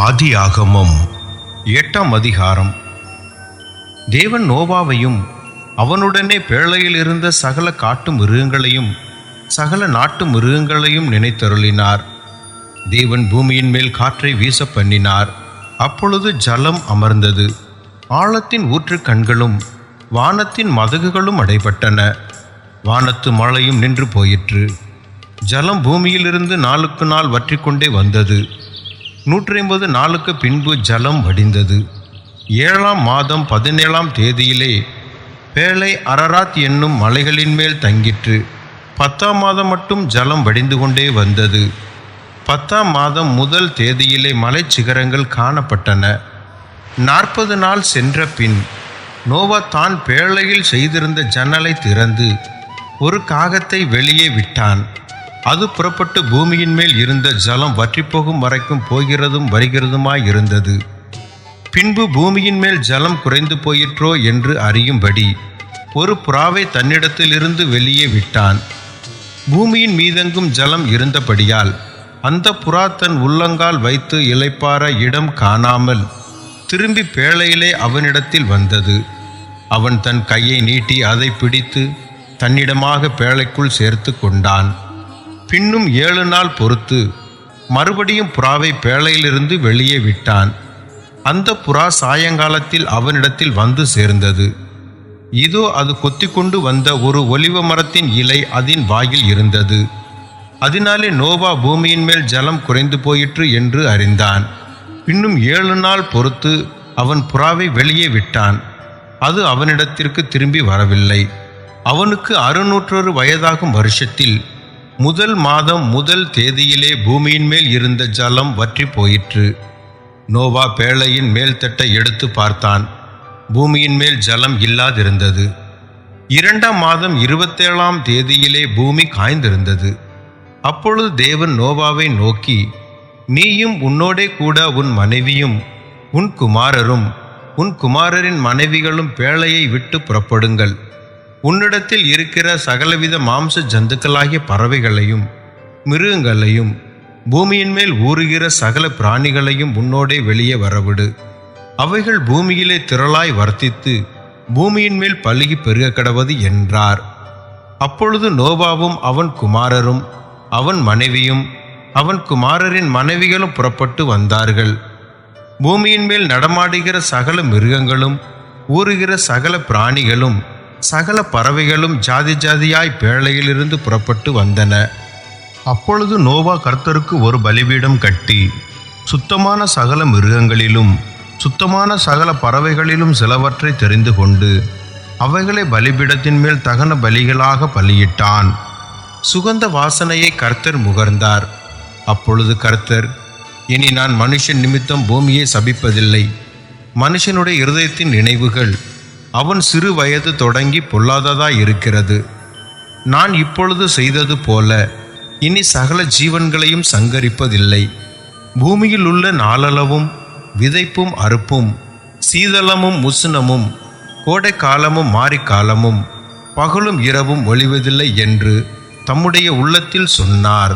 ஆதியாகமம் 8ஆம் அதிகாரம். தேவன் நோவாவையும் அவனுடனே பேழையில் இருந்த சகல காட்டு மிருகங்களையும் சகல நாட்டு மிருகங்களையும் நினைத்தருளினார். தேவன் பூமியின் மேல் காற்றை வீச பண்ணினார். அப்பொழுது ஜலம் அமர்ந்தது. ஆழத்தின் ஊற்று கண்களும் வானத்தின் மதகுகளும் அடைபட்டன. வானத்து மழையும் நின்று போயிற்று. ஜலம் பூமியிலிருந்து நாளுக்கு நாள் வற்றிக்கொண்டே வந்தது. 150 நாளுக்கு பின்பு ஜலம் வடிந்தது. 7ஆம் மாதம் 17ஆம் தேதியிலே பேழை அரராத் என்னும் மலைகளின் மேல் தங்கிற்று. 10ஆம் மாதம் மட்டும் ஜலம் வடிந்து கொண்டே வந்தது. 10ஆம் மாதம் முதல் தேதியிலே மலைச்சிகரங்கள் காணப்பட்டன. 40 நாள் சென்ற பின் நோவா தான் பேழையில் செய்திருந்த ஜன்னலை திறந்து ஒரு காகத்தை வெளியே விட்டான். அது புறப்பட்டு பூமியின் மேல் இருந்த ஜலம் வற்றிப்போகும் வரைக்கும் போகிறதும் வருகிறதுமாய் இருந்தது. பின்பு பூமியின் மேல் ஜலம் குறைந்து போயிற்றோ என்று அறியும்படி ஒரு புறாவை தன்னிடத்திலிருந்து வெளியே விட்டான். பூமியின் மீதெங்கும் ஜலம் இருந்தபடியால் அந்த புறா தன் உள்ளங்கால் வைத்து இளைப்பாற இடம் காணாமல் திரும்பி பேழையிலே அவனிடத்தில் வந்தது. அவன் தன் கையை நீட்டி அதை பிடித்து தன்னிடமாக பேழைக்குள் சேர்த்து கொண்டான். பின்னும் 7 நாள் பொறுத்து மறுபடியும் புறாவை பேழையிலிருந்து வெளியே விட்டான். அந்த புறா சாயங்காலத்தில் அவனிடத்தில் வந்து சேர்ந்தது. இதோ அது கொத்திக்கொண்டு வந்த ஒரு ஒலிவ மரத்தின் இலை அதன் வாயில் இருந்தது. அதனாலே நோவா பூமியின் மேல் ஜலம் குறைந்து போயிற்று என்று அறிந்தான். பின்னும் 7 நாள் பொறுத்து அவன் புறாவை வெளியே விட்டான். அது அவனிடத்திற்கு திரும்பி வரவில்லை. அவனுக்கு 601 வயதாகும் வருஷத்தில் முதல் மாதம் முதல் தேதியிலே பூமியின் மேல் இருந்த ஜலம் வற்றி போயிற்று. நோவா பேழையின் மேல் தட்டை எடுத்து பார்த்தான். பூமியின் மேல் ஜலம் இல்லாதிருந்தது. 2ஆம் மாதம் 27ஆம் தேதியிலே பூமி காய்ந்திருந்தது. அப்பொழுது தேவன் நோவாவை நோக்கி, நீயும் உன்னோடே கூட உன் மனைவியும் உன் குமாரரும் உன் குமாரரின் மனைவிகளும் பேழையை விட்டு புறப்படுங்கள். உன்னிடத்தில் இருக்கிற சகலவித மாம்ச ஜந்துக்களாகிய பறவைகளையும் மிருகங்களையும் பூமியின் மேல் ஊறுகிற சகல பிராணிகளையும் உன்னோடே வெளியே வரவிடு. அவைகள் பூமியிலே திரளாய் வர்த்தித்து பூமியின் மேல் பலுகி பெருக கடவது என்றார். அப்பொழுது நோவாவும் அவன் குமாரரும் அவன் மனைவியும் அவன் குமாரரின் மனைவிகளும் புறப்பட்டு வந்தார்கள். பூமியின் மேல் நடமாடுகிற சகல மிருகங்களும் ஊறுகிற சகல பிராணிகளும் சகல பறவைகளும் ஜாதி ஜாதியாய் பேழையிலிருந்து புறப்பட்டு வந்தன. அப்பொழுது நோவா கர்த்தருக்கு ஒரு பலிபீடம் கட்டி சுத்தமான சகல மிருகங்களிலும் சுத்தமான சகல பறவைகளிலும் சிலவற்றை தெரிந்து கொண்டு அவைகளை பலிபீடத்தின் மேல் தகன பலிகளாக பலியிட்டான். சுகந்த வாசனையை கர்த்தர் முகர்ந்தார். அப்பொழுது கர்த்தர், இனி நான் மனுஷன் நிமித்தம் பூமியை சபிப்பதில்லை. மனுஷனுடைய இருதயத்தின் நினைவுகள் அவன் சிறு வயது தொடங்கி பொல்லாததாய் இருக்கிறது. நான் இப்பொழுது செய்தது போல இனி சகல ஜீவன்களையும் சங்கரிப்பதில்லை. பூமியில் உள்ள நாளளவும் விதைப்பும் அறுப்பும் சீதளமும் உஷ்ணமும் கோடை காலமும் மாரிக்காலமும் பகலும் இரவும் ஒளிவதில்லை என்று தம்முடைய உள்ளத்தில் சொன்னார்.